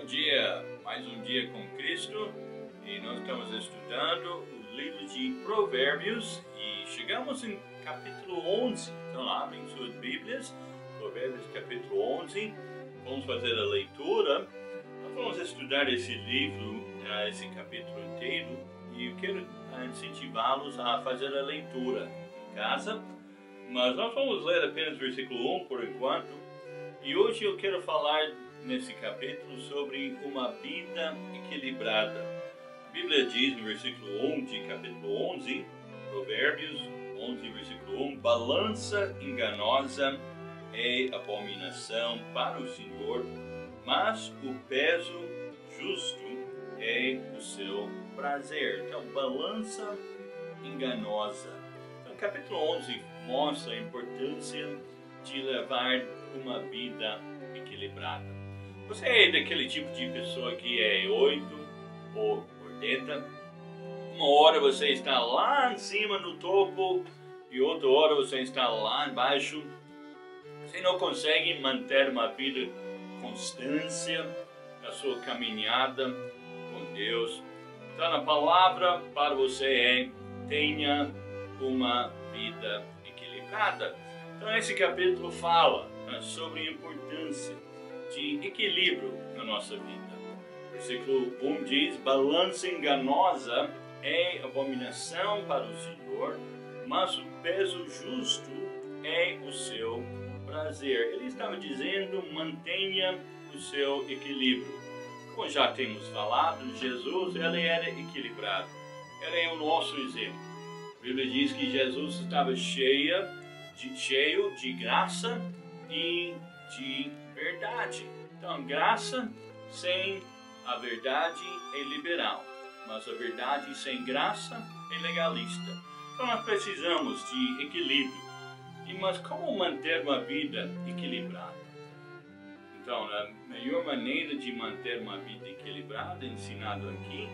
dia, mais um dia com Cristo e nós estamos estudando o livro de Provérbios e chegamos em capítulo 11. Então abrem suas Bíblias, Provérbios capítulo 11, vamos fazer a leitura. Nós vamos estudar esse livro, esse capítulo inteiro e eu quero incentivá-los a fazer a leitura em casa, mas nós vamos ler apenas versículo 1 por enquanto e hoje eu quero falar nesse capítulo sobre uma vida equilibrada. A Bíblia diz no versículo 1 de capítulo 11, Provérbios 11, versículo 1, balança enganosa é abominação para o Senhor, mas o peso justo é o seu prazer. Então, balança enganosa. Então, o capítulo 11 mostra a importância de levar uma vida equilibrada. Você é daquele tipo de pessoa que é 8 ou 80? Uma hora você está lá em cima no topo e outra hora você está lá embaixo. Você não consegue manter uma vida constância na sua caminhada com Deus. Então a palavra para você é: tenha uma vida equilibrada. Então esse capítulo fala sobre a importância de equilíbrio na nossa vida. Versículo 1 diz: balança enganosa é abominação para o Senhor, mas o peso justo é o seu prazer. Ele estava dizendo: mantenha o seu equilíbrio. Como já temos falado, Jesus ele era equilibrado. Ele é o nosso exemplo. A Bíblia diz que Jesus estava cheio de graça e de verdade. Então, graça sem a verdade é liberal, mas a verdade sem graça é legalista. Então, nós precisamos de equilíbrio. Mas como manter uma vida equilibrada? Então, a melhor maneira de manter uma vida equilibrada, ensinado aqui,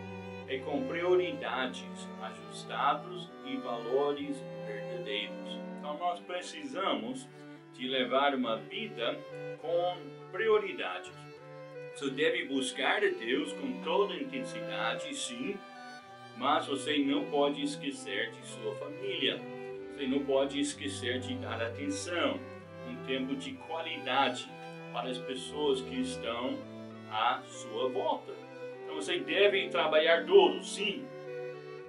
é com prioridades ajustadas e valores verdadeiros. Então, nós precisamos de levar uma vida com prioridades. Você deve buscar a Deus com toda intensidade, sim, mas você não pode esquecer de sua família. Você não pode esquecer de dar atenção, um tempo de qualidade para as pessoas que estão à sua volta. Então você deve trabalhar duro, sim,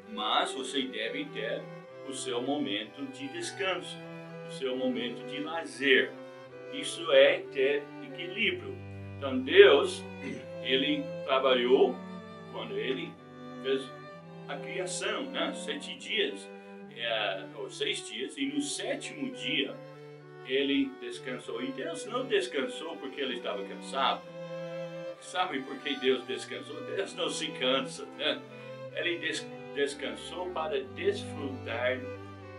mas você deve ter o seu momento de descanso, o seu momento de lazer. Isso é ter equilíbrio. Então Deus, ele trabalhou quando ele fez a criação, 7 dias, ou 6 dias, e no 7º dia ele descansou. E Deus não descansou porque ele estava cansado. Sabe por que Deus descansou? Deus não se cansa, Ele descansou para desfrutar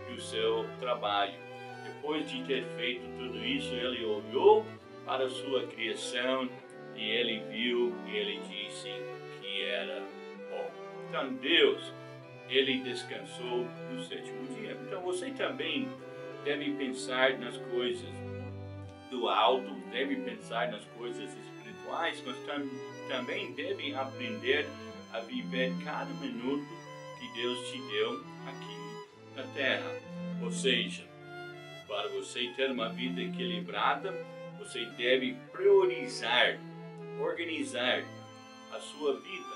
do seu trabalho. Depois de ter feito tudo isso, ele olhou para a sua criação e ele viu e ele disse que era bom. Então Deus, ele descansou no 7º dia. Então você também deve pensar nas coisas do alto, deve pensar nas coisas espirituais, mas também deve aprender a viver cada minuto que Deus te deu aqui na terra. Ou seja, para você ter uma vida equilibrada, você deve priorizar, organizar a sua vida,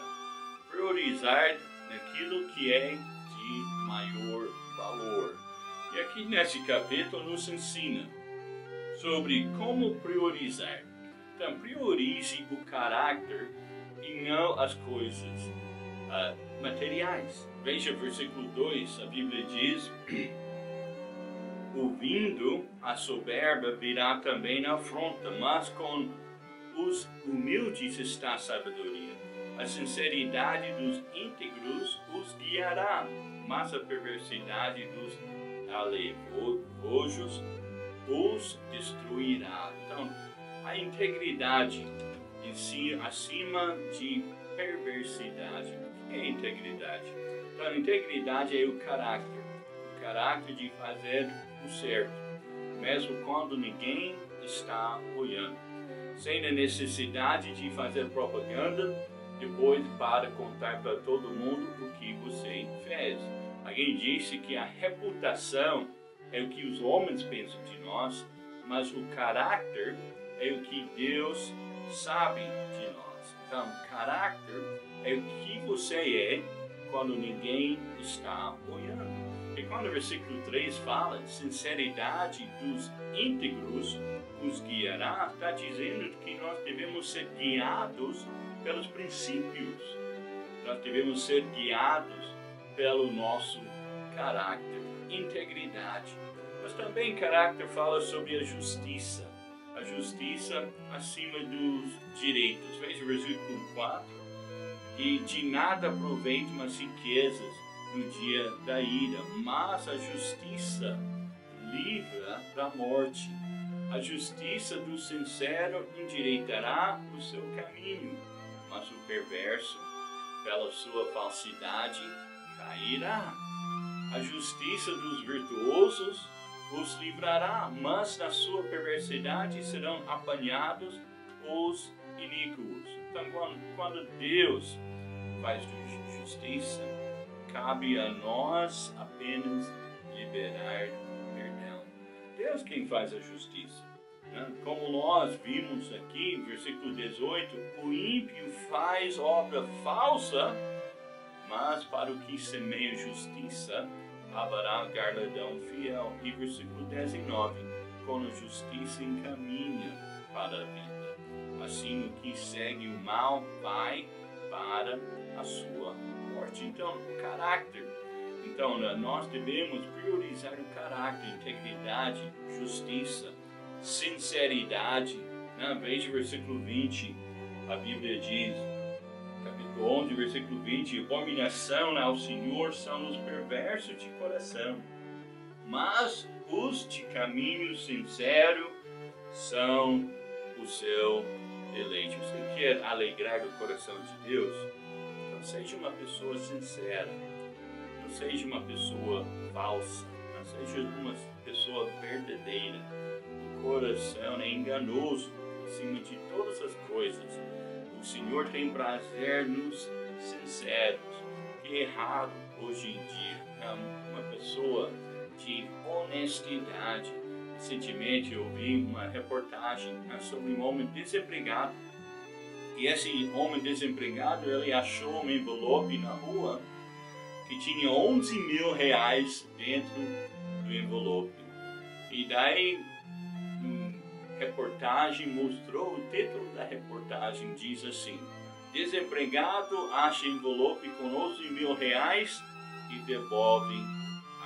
priorizar naquilo que é de maior valor. E aqui nesse capítulo nos ensina sobre como priorizar. Então, priorize o caráter e não as coisas materiais. Veja o versículo 2, a Bíblia diz: ouvindo a soberba virá também a afronta, mas com os humildes está a sabedoria. A sinceridade dos íntegros os guiará, mas a perversidade dos alevojos os destruirá. Então, a integridade em si acima de perversidade. O que é integridade? Então, a integridade é o caráter de fazer o certo, mesmo quando ninguém está olhando. sem a necessidade de fazer propaganda, depois para contar para todo mundo o que você fez. Alguém disse que a reputação é o que os homens pensam de nós, mas o caráter é o que Deus sabe de nós. Então, caráter é o que você é quando ninguém está olhando. E quando o versículo 3 fala, sinceridade dos íntegros os guiará, está dizendo que nós devemos ser guiados pelos princípios. Nós devemos ser guiados pelo nosso caráter, integridade. Mas também caráter fala sobre a justiça acima dos direitos. Veja o versículo 4. E de nada aproveitam as riquezas no dia da ira, mas a justiça livra da morte. A justiça do sincero endireitará o seu caminho, mas o perverso, pela sua falsidade, cairá. A justiça dos virtuosos os livrará, mas na sua perversidade serão apanhados os iníquos. Então, quando Deus faz justiça, cabe a nós apenas liberar perdão. Deus quem faz a justiça. Como nós vimos aqui, versículo 18, o ímpio faz obra falsa, mas para o que semeia justiça, haverá galardão fiel. E versículo 19, quando a justiça encaminha para a vida, assim o que segue o mal vai para a sua morte. Então, o caráter. Então, nós devemos priorizar o caráter, integridade, justiça, sinceridade. Veja o versículo 20, a Bíblia diz, capítulo 11, versículo 20, abominação ao Senhor são os perversos de coração, mas os de caminho sincero são o seu deleite. Você quer alegrar o coração de Deus? Então seja uma pessoa sincera, não seja uma pessoa falsa, não seja uma pessoa verdadeira. O coração é enganoso acima de todas as coisas. O Senhor tem prazer nos sinceros, que é raro hoje em dia. Uma pessoa de honestidade. Recentemente eu vi uma reportagem sobre um homem desempregado. E esse homem desempregado, ele achou um envelope na rua que tinha 11 mil reais dentro do envelope. E daí reportagem mostrou, o título da reportagem diz assim: desempregado acha envelope com 11 mil reais e devolve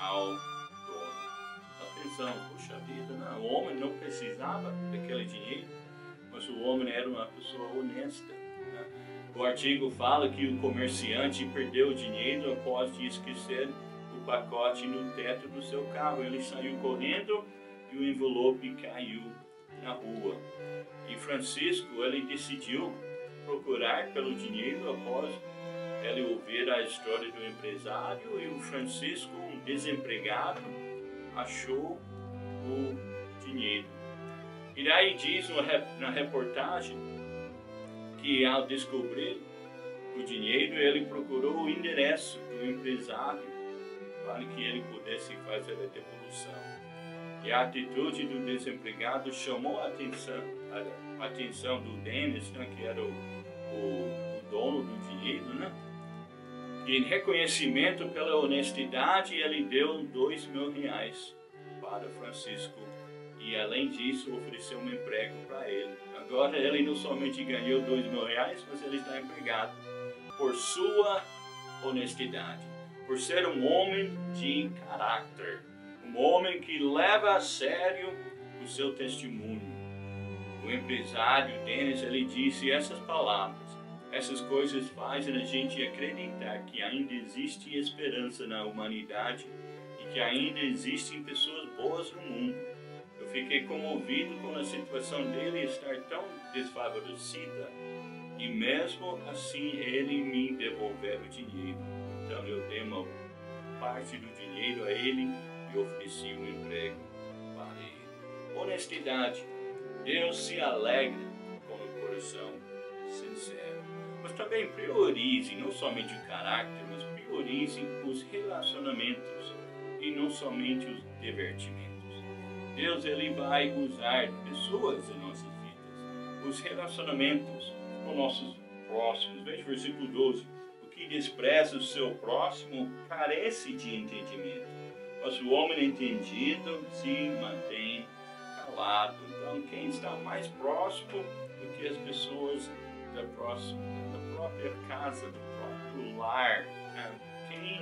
ao dono. Nós pensamos, puxa vida, não, o homem não precisava daquele dinheiro, mas o homem era uma pessoa honesta. O artigo fala que o comerciante perdeu o dinheiro após de esquecer o pacote no teto do seu carro. Ele saiu correndo e o envelope caiu na rua. E Francisco, ele decidiu procurar pelo dinheiro após ele ouvir a história do empresário, e o Francisco, um desempregado, achou o dinheiro. E daí diz na reportagem que ao descobrir o dinheiro, ele procurou o endereço do empresário para que ele pudesse fazer a devolução. E a atitude do desempregado chamou a atenção do Dennis, que era o dono do dinheiro, E em reconhecimento pela honestidade, ele deu 2 mil reais para Francisco. E além disso, ofereceu um emprego para ele. Agora ele não somente ganhou 2 mil reais, mas ele está empregado por sua honestidade, por ser um homem de caráter. Um homem que leva a sério o seu testemunho. O empresário Dennis, ele disse essas palavras. Essas coisas fazem a gente acreditar que ainda existe esperança na humanidade e que ainda existem pessoas boas no mundo. Eu fiquei comovido com a situação dele estar tão desfavorecida e mesmo assim ele me devolver o dinheiro. Então eu dei uma parte do dinheiro a ele e ofereci um emprego para ele. Honestidade. Deus se alegra com coração sincero. Mas também priorize não somente o caráter, mas priorize os relacionamentos e não somente os divertimentos. Deus ele vai usar pessoas em nossas vidas, os relacionamentos com nossos próximos. Veja o versículo 12. O que despreza o seu próximo carece de entendimento, mas o homem entendido se mantém calado. Então, quem está mais próximo do que as pessoas da própria casa, do próprio lar, né? Quem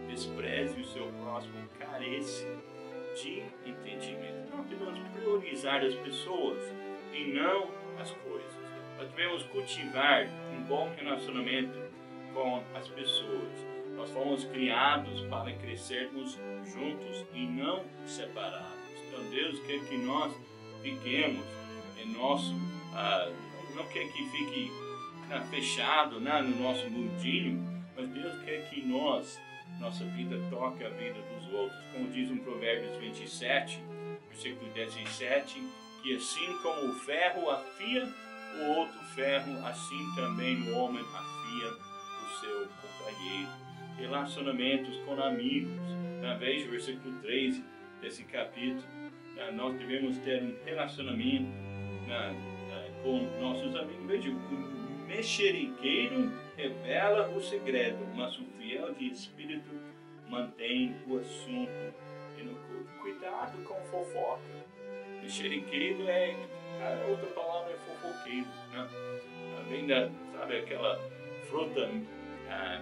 despreza o seu próximo carece de entendimento. Nós devemos priorizar as pessoas e não as coisas. Nós devemos cultivar um bom relacionamento com as pessoas. Nós fomos criados para crescermos juntos e não separados. Então Deus quer que nós fiquemos em nosso, não quer que fique fechado no nosso mundinho, mas Deus quer que nossa vida toque a vida dos outros. Como diz em Provérbios 27, versículo 17, que assim como o ferro afia o outro ferro, assim também o homem afia o seu companheiro. Relacionamentos com amigos. Veja o versículo 13 desse capítulo. Nós devemos ter um relacionamento com nossos amigos. Veja, o mexeriqueiro revela o segredo, mas o fiel de espírito mantém o assunto inoculto. Cuidado com fofoca. Mexeriqueiro a outra palavra é fofoqueiro, né? Vem sabe aquela fruta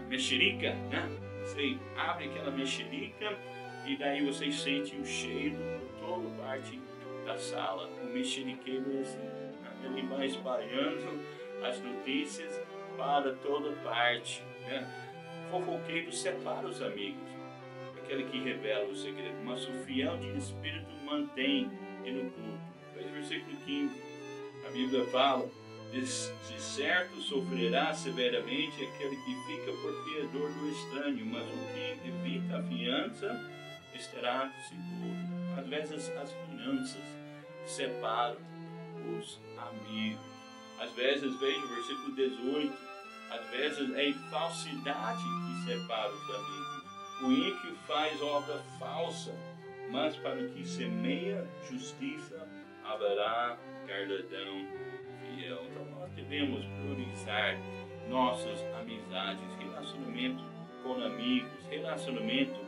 mexerica, né? Você abre aquela mexerica e daí você sente o cheiro por toda parte da sala. O mexeriqueiro é assim, né? Ele vai espalhando as notícias para toda parte, né? Fofoqueiro separa os amigos, aquele que revela o segredo, mas o fiel de espírito mantém no culto. Veja o versículo 15, a Bíblia fala: de certo sofrerá severamente aquele que fica por fiador do estranho, mas o que evita a fiança estará seguro. Às vezes as finanças separam os amigos. Às vezes, veja o versículo 18, às vezes é falsidade que separa os amigos. O ímpio faz obra falsa, mas para o que semeia justiça haverá galardão fiel. Então nós devemos priorizar nossas amizades, relacionamento com amigos, relacionamento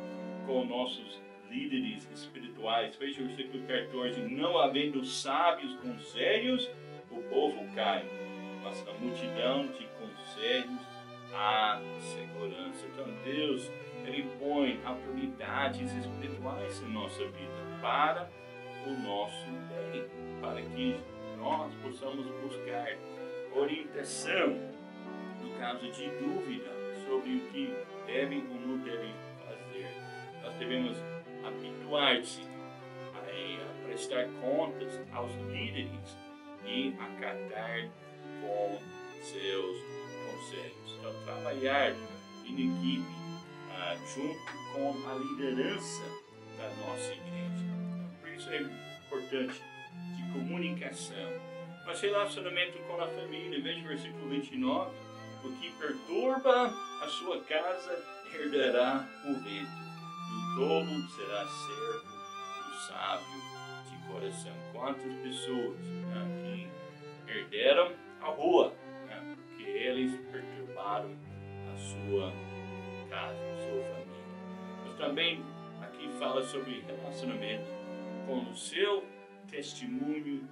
com nossos líderes espirituais. Veja o versículo 14: não havendo sábios conselhos, o povo cai, mas na multidão de conselhos há segurança. Então Deus, Ele põe autoridades espirituais em nossa vida para o nosso bem, para que nós possamos buscar orientação no caso de dúvida sobre o que deve ou não deve fazer. Nós devemos habituar-se a prestar contas aos líderes e acatar com seus conselhos. Então, trabalhar em equipe junto com a liderança da nossa igreja. Então, por isso é importante de comunicação. Mas relacionamento com a família, veja o versículo 29, o que perturba a sua casa herdará o vento, e o tolo será servo do sábio de coração. Quantas pessoas que herderam a rua, porque eles perturbaram a sua casa, a sua família. Mas também aqui fala sobre relacionamento com o seu testemunho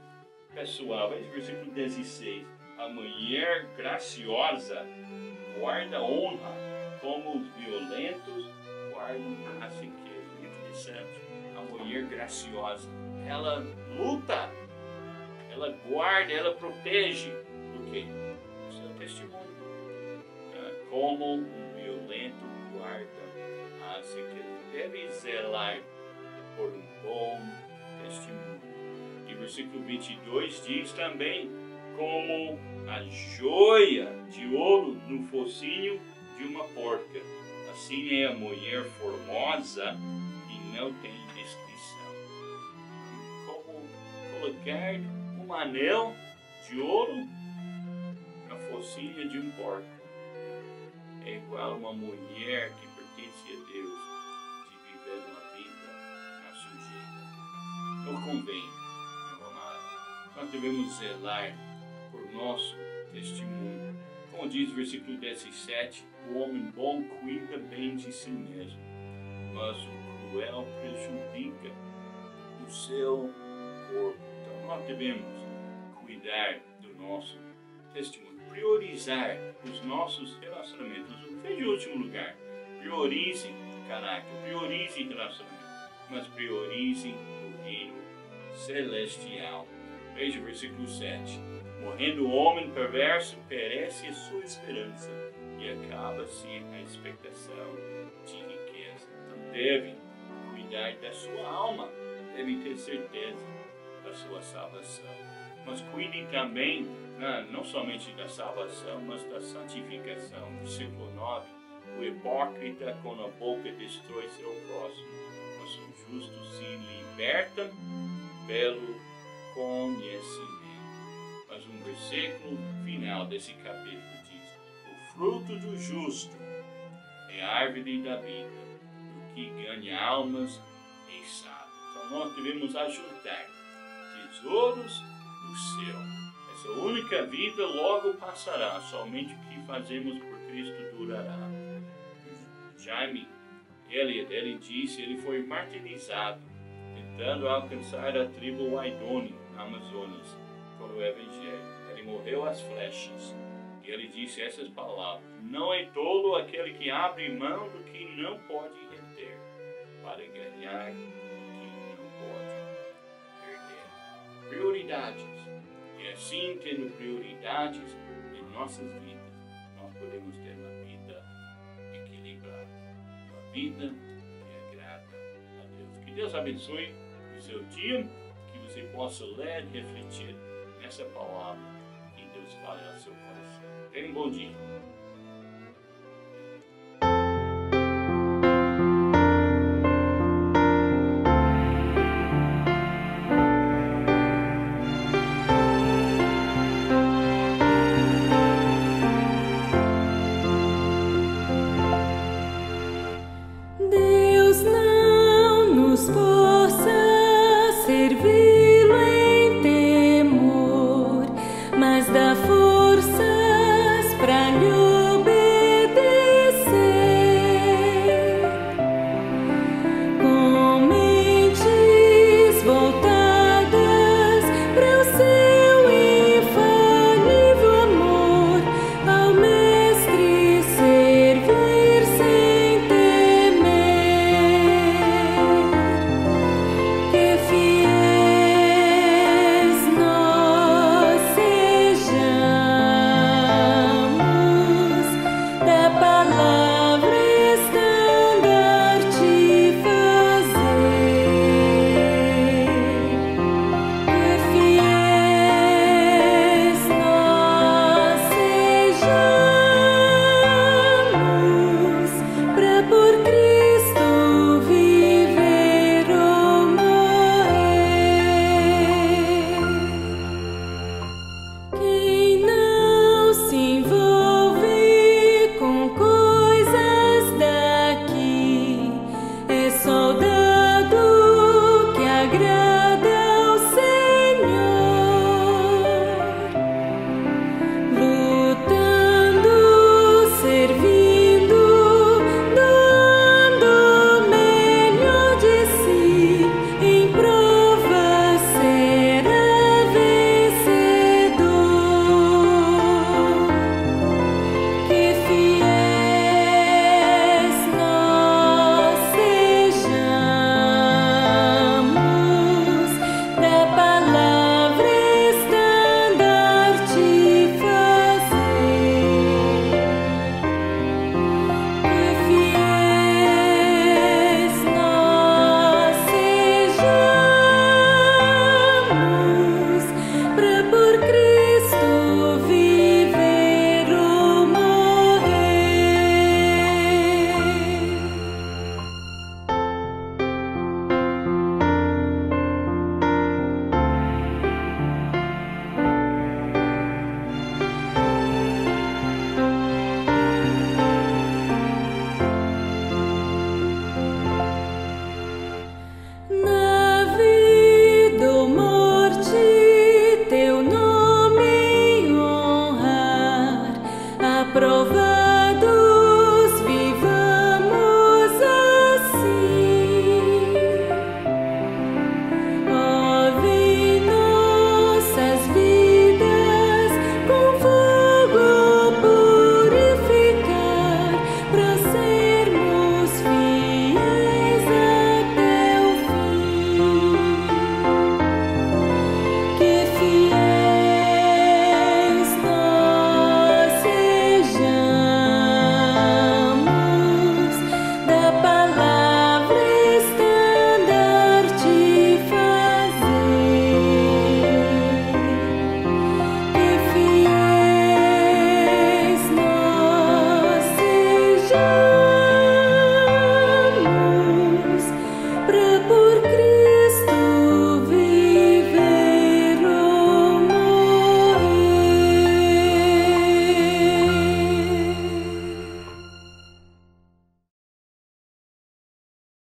pessoal. Veja o versículo 16. A mulher graciosa guarda honra, como os violentos guardam a riqueza. Interessante. A mulher graciosa, ela luta, ela guarda, ela protege o quê? O seu testemunho. Como um violento guarda a riqueza. Deve zelar por um bom testemunho. E o versículo 22 diz também: como a joia de ouro no focinho de uma porca, assim é a mulher formosa que não tem descrição. Como colocar um anel de ouro carrocinha de um porco. É igual uma mulher que pertence a Deus de viver uma vida na sujeira. Não convém, meu amado. Nós devemos zelar por nosso testemunho. Como diz o versículo 17, o homem bom cuida bem de si mesmo, mas o cruel prejudica o seu corpo. Então nós devemos cuidar do nosso testemunho, priorizar os nossos relacionamentos. Não veja em último lugar, priorize caráter, priorize relacionamento, mas priorize o reino celestial. Veja o versículo 7. Morrendo o homem perverso, perece a sua esperança e acaba-se a expectação de riqueza. Então deve cuidar da sua alma, deve ter certeza da sua salvação. Mas cuide também, não somente da salvação, mas da santificação. Versículo 9. O hipócrita com a boca destrói seu próximo, mas o justo se liberta pelo conhecimento. Mas um versículo final desse capítulo diz: o fruto do justo é a árvore da vida, o que ganha almas é sábio. Então nós devemos ajuntar tesouros do céu. Essa única vida logo passará, somente o que fazemos por Cristo durará. Jaime Elliot, ele disse, ele foi martirizado, tentando alcançar a tribo Waidoni, na Amazônia, com o Evangelho. Ele morreu às flechas. E ele disse essas palavras: não é tolo aquele que abre mão do que não pode reter, para ganhar o que não pode perder. Prioridades. E assim, tendo prioridades em nossas vidas, nós podemos ter uma vida equilibrada, uma vida que agrada a Deus. Que Deus abençoe o seu dia, que você possa ler e refletir nessa palavra, que Deus fale ao seu coração. Tenha um bom dia.